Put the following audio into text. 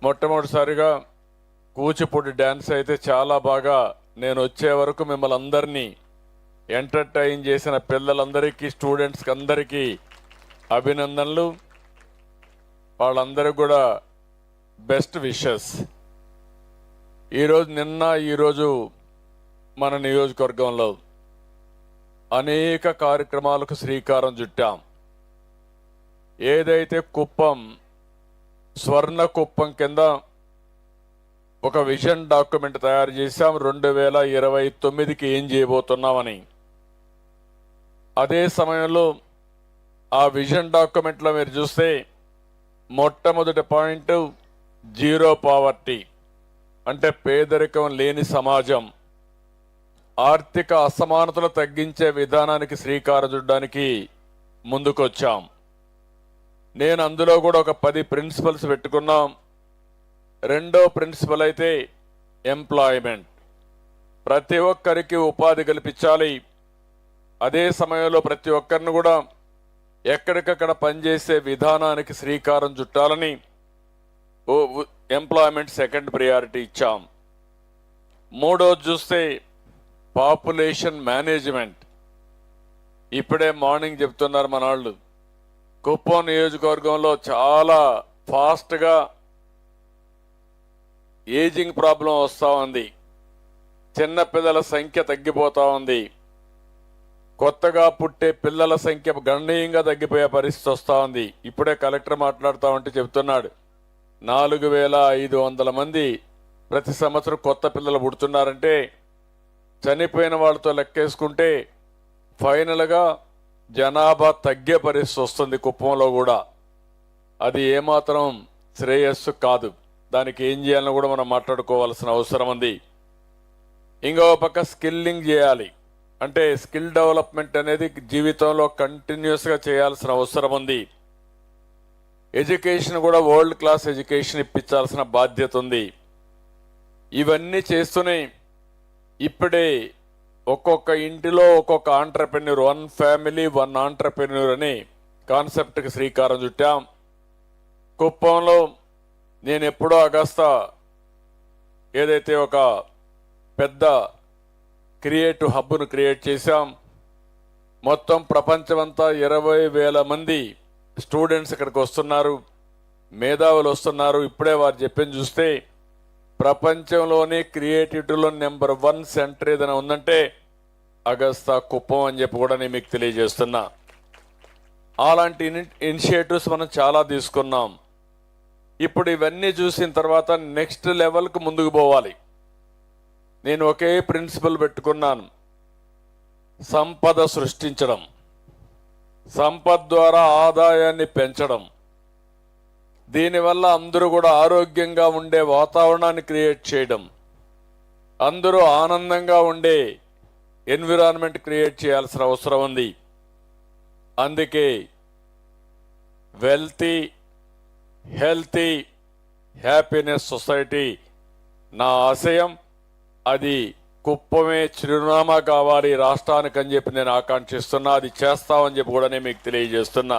మొట్టమొదటిసారిగా కూచిపూడి డ్యాన్స్ అయితే చాలా బాగా నేను వచ్చే వరకు మిమ్మల్ని అందరినీ ఎంటర్టైన్ చేసిన పిల్లలందరికీ స్టూడెంట్స్కి అందరికీ అభినందనలు. వాళ్ళందరికీ కూడా బెస్ట్ విషెస్. ఈరోజు మన నియోజకవర్గంలో అనేక కార్యక్రమాలకు శ్రీకారం చుట్టాం. ఏదైతే కుప్పం స్వర్ణ కుప్పం కింద ఒక విజన్ డాక్యుమెంట్ తయారు చేశాం 2029కి ఏం చేయబోతున్నామని. అదే సమయంలో ఆ విజన్ డాక్యుమెంట్లో మీరు చూస్తే మొట్టమొదటి పాయింట్ జీరో పావర్టీ, అంటే పేదరికం లేని సమాజం, ఆర్థిక అసమానతలు తగ్గించే విధానానికి శ్రీకారం చుట్టడానికి ముందుకొచ్చాం. నేను అందులో కూడా ఒక 10 ప్రిన్సిపల్స్ పెట్టుకున్నాం. రెండో ప్రిన్సిపల్ అయితే ఎంప్లాయ్మెంట్, ప్రతి ఒక్కరికి ఉపాధి కల్పించాలి. అదే సమయంలో ప్రతి ఒక్కరిని కూడా ఎక్కడికక్కడ పనిచేసే విధానానికి శ్రీకారం చుట్టాలని ఎంప్లాయ్మెంట్ సెకండ్ ప్రయారిటీ ఇచ్చాం. మూడోది చూస్తే పాపులేషన్ మేనేజ్మెంట్. ఇప్పుడే మార్నింగ్ చెప్తున్నారు మన వాళ్ళు, కుప్పం నియోజకవర్గంలో చాలా ఫాస్ట్గా ఏజింగ్ ప్రాబ్లం వస్తూ ఉంది. చిన్నపిల్లల సంఖ్య తగ్గిపోతూ ఉంది. కొత్తగా పుట్టే పిల్లల సంఖ్య గణనీయంగా తగ్గిపోయే పరిస్థితి వస్తూ ఉంది. ఇప్పుడే కలెక్టర్ మాట్లాడుతూ ఉంటే చెప్తున్నాడు, 4500 మంది ప్రతి సంవత్సరం కొత్త పిల్లలు పుడుతున్నారంటే చనిపోయిన వాళ్ళతో లెక్కేసుకుంటే ఫైనల్గా జనాభా తగ్గే పరిస్థితి వస్తుంది కుప్పంలో కూడా. అది ఏమాత్రం శ్రేయస్సు కాదు. దానికి ఏం చేయాలని కూడా మనం మాట్లాడుకోవాల్సిన అవసరం ఉంది. ఇంకో పక్క స్కిల్లింగ్ చేయాలి. అంటే స్కిల్ డెవలప్మెంట్ అనేది జీవితంలో కంటిన్యూస్గా చేయాల్సిన అవసరం ఉంది. ఎడ్యుకేషన్ కూడా వరల్డ్ క్లాస్ ఎడ్యుకేషన్ ఇప్పించాల్సిన బాధ్యత ఉంది. ఇవన్నీ చేస్తూనే ఇప్పుడే ఒక్కొక్క ఇంటిలో ఒక్కొక్క ఆంట్రప్రెన్యూర్, 1 ఫ్యామిలీ 1 ఆంట్రప్రెన్యూర్ అనే కాన్సెప్ట్కి శ్రీకారం చుట్టాం. కుప్పంలో నేను ఎప్పుడో అగస్తా ఏదైతే ఒక పెద్ద క్రియేటివ్ హబ్ను క్రియేట్ చేశాం. మొత్తం ప్రపంచమంతా 20,000 మంది స్టూడెంట్స్ ఇక్కడికి వస్తున్నారు, మేధావులు వస్తున్నారు. ఇప్పుడే వారు చెప్పింది చూస్తే ప్రపంచంలోనే క్రియేటివిటీలో నెంబర్ 1 సెంటర్ ఏదైనా ఉందంటే అగస్తా కుప్పం అని చెప్పి కూడా నేను మీకు తెలియజేస్తున్నా. అలాంటి ఇనిషియేటివ్స్ మనం చాలా తీసుకున్నాం. ఇప్పుడు ఇవన్నీ చూసిన తర్వాత నెక్స్ట్ లెవెల్కి ముందుకు పోవాలి. నేను ఒకే ప్రిన్సిపల్ పెట్టుకున్నాను, సంపద సృష్టించడం, సంపద ద్వారా ఆదాయాన్ని పెంచడం, దీనివల్ల అందరూ కూడా ఆరోగ్యంగా ఉండే వాతావరణాన్ని క్రియేట్ చేయడం, అందరూ ఆనందంగా ఉండే ఎన్విరాన్మెంట్ క్రియేట్ చేయాల్సిన అవసరం ఉంది. అందుకే వెల్తీ, హెల్తీ, హ్యాపీనెస్ సొసైటీ నా ఆశయం. అది కుప్పమే చిరునామా కావాలి రాష్ట్రానికి అని చెప్పి నేను ఆకాంక్షిస్తున్నా. అది చేస్తామని చెప్పి కూడా నేను మీకు తెలియజేస్తున్నా.